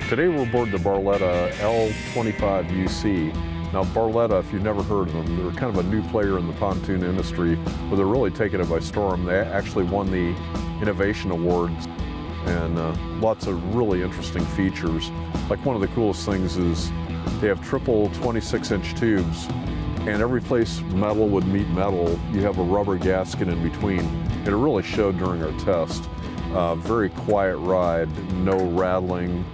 Today we're aboard the Barletta L25UC. Now Barletta, if you've never heard of them, they're kind of a new player in the pontoon industry, but they're really taking it by storm. They actually won the Innovation Awards and lots of really interesting features. Like one of the coolest things is they have triple 26-inch tubes, and every place metal would meet metal, you have a rubber gasket in between. And it really showed during our test. Very quiet ride, no rattling,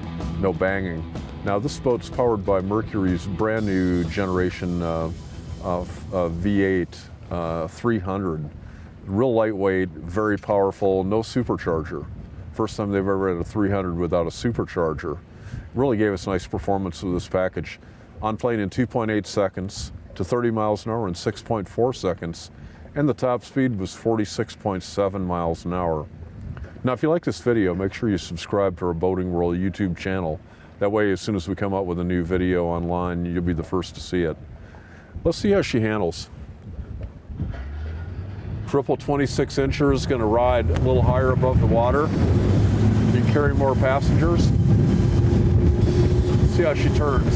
no banging. Now this boat's powered by Mercury's brand new generation of V8 300. Real lightweight, very powerful, no supercharger. First time they've ever had a 300 without a supercharger. Really gave us nice performance with this package. On plane in 2.8 seconds to 30 miles an hour in 6.4 seconds. And the top speed was 46.7 miles an hour. Now, if you like this video, make sure you subscribe to our Boating World YouTube channel. That way, as soon as we come out with a new video online, you'll be the first to see it. Let's see how she handles. Triple 26 inchers, gonna ride a little higher above the water. You can carry more passengers. See how she turns.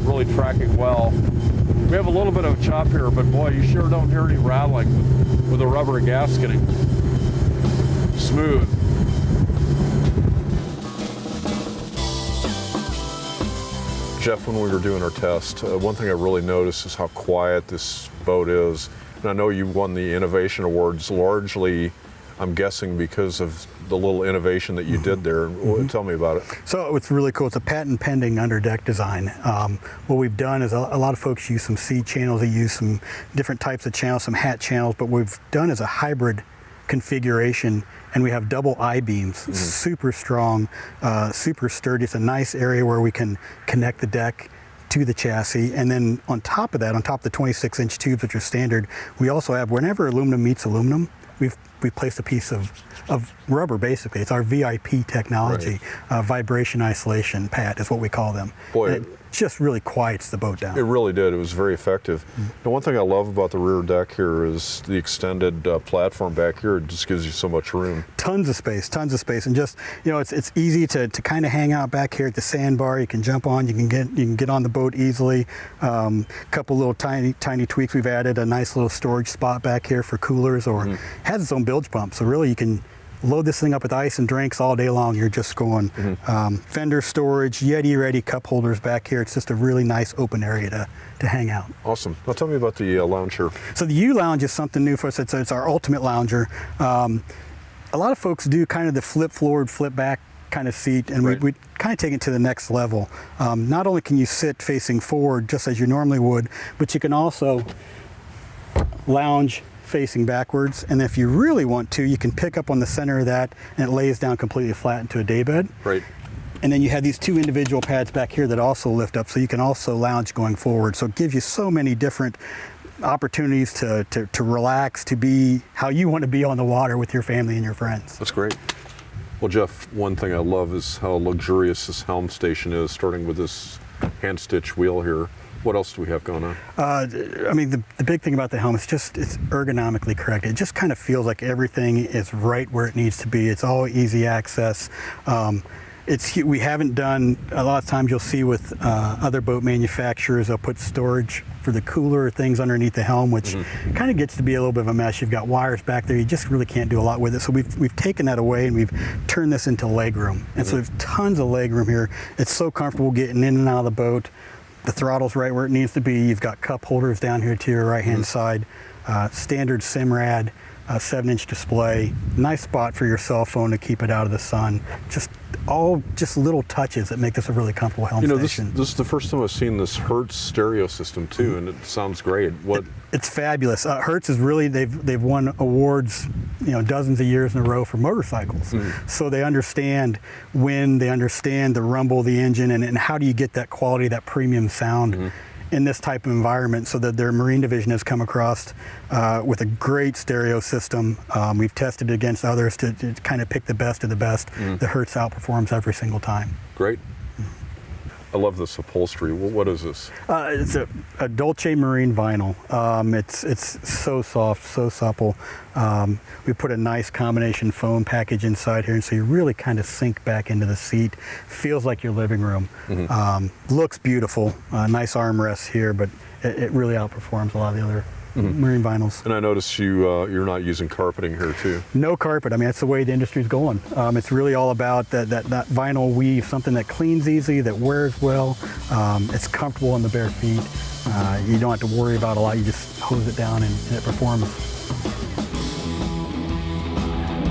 Really tracking well. We have a little bit of a chop here, but boy, you sure don't hear any rattling with the rubber gasketing. Smooth. Jeff, when we were doing our test, one thing I really noticed is how quiet this boat is. And I know you won the Innovation Awards largely, I'm guessing, because of the little innovation that you did there. Tell me about it. So it's really cool. It's a patent pending underdeck design. What we've done is a lot of folks use some seed channels. They use some different types of channels, some hat channels, but what we've done is a hybrid configuration, and we have double I-beams, super strong, super sturdy. It's a nice area where we can connect the deck to the chassis, and then on top of that, on top of the 26-inch tubes, which are standard, we also have, whenever aluminum meets aluminum, we've placed a piece of rubber, basically. It's our VIP technology. Right. Vibration isolation pad is what we call them. Boy, it just really quiets the boat down. It really did. It was very effective. Now, one thing I love about the rear deck here is the extended platform back here. It just gives you so much room. Tons of space, and just, you know, it's easy to kind of hang out back here at the sandbar. You can jump on, you can get on the boat easily. Couple little tiny tweaks. We've added a nice little storage spot back here for coolers, or has its own bilge pump. So really, you can load this thing up with ice and drinks all day long. You're just going. Fender storage, Yeti ready cup holders back here. It's just a really nice open area to hang out. Awesome. Now tell me about the lounge here. So the U-Lounge is something new for us. It's our ultimate lounger. A lot of folks do kind of the flip forward, flip back kind of seat, and we kind of take it to the next level. Not only can you sit facing forward just as you normally would, but you can also lounge facing backwards, and if you really want to, you can pick up on the center of that, and it lays down completely flat into a daybed. Right. And then you have these two individual pads back here that also lift up, so you can also lounge going forward. So it gives you so many different opportunities to relax, to be how you want to be on the water with your family and your friends. That's great. Well, Jeff, one thing I love is how luxurious this helm station is, starting with this hand-stitched wheel here. What else do we have going on? I mean, the big thing about the helm is just it's ergonomically correct. It just kind of feels like everything is right where it needs to be. It's all easy access. We haven't done, a lot of times you'll see with other boat manufacturers, they'll put storage for the cooler or things underneath the helm, which kind of gets to be a little bit of a mess. You've got wires back there. You just really can't do a lot with it. So we've taken that away, and we've turned this into leg room. And so there's tons of leg room here. It's so comfortable getting in and out of the boat. The throttle's right where it needs to be. You've got cup holders down here to your right-hand side. Standard SIMRAD, 7-inch display. Nice spot for your cell phone to keep it out of the sun. Just little touches that make this a really comfortable helm station. This is the first time I've seen this Hertz stereo system too, and it sounds great. It's fabulous. Hertz is really, they've won awards, you know, dozens of years in a row for motorcycles. So they understand wind, they understand the rumble of the engine, and how do you get that quality, that premium sound in this type of environment. So that their marine division has come across with a great stereo system. We've tested it against others to kind of pick the best of the best. The Hertz outperforms every single time. Great. I love this upholstery. What is this? It's a Dolce Marine vinyl. It's so soft, so supple. We put a nice combination foam package inside here, and so you really kind of sink back into the seat. Feels like your living room. Looks beautiful. Nice armrests here, but it really outperforms a lot of the other marine vinyls. And I noticed you're not using carpeting here too. No carpet. I mean, that's the way the industry's going. It's really all about that vinyl weave, something that cleans easy, that wears well. It's comfortable on the bare feet. You don't have to worry about a lot. You just hose it down and it performs.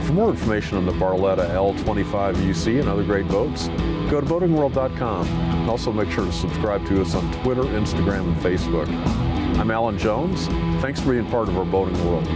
For more information on the Barletta L25UC and other great boats, go to boatingworld.com. Also make sure to subscribe to us on Twitter, Instagram, and Facebook. I'm Alan Jones. Thanks for being part of our boating world.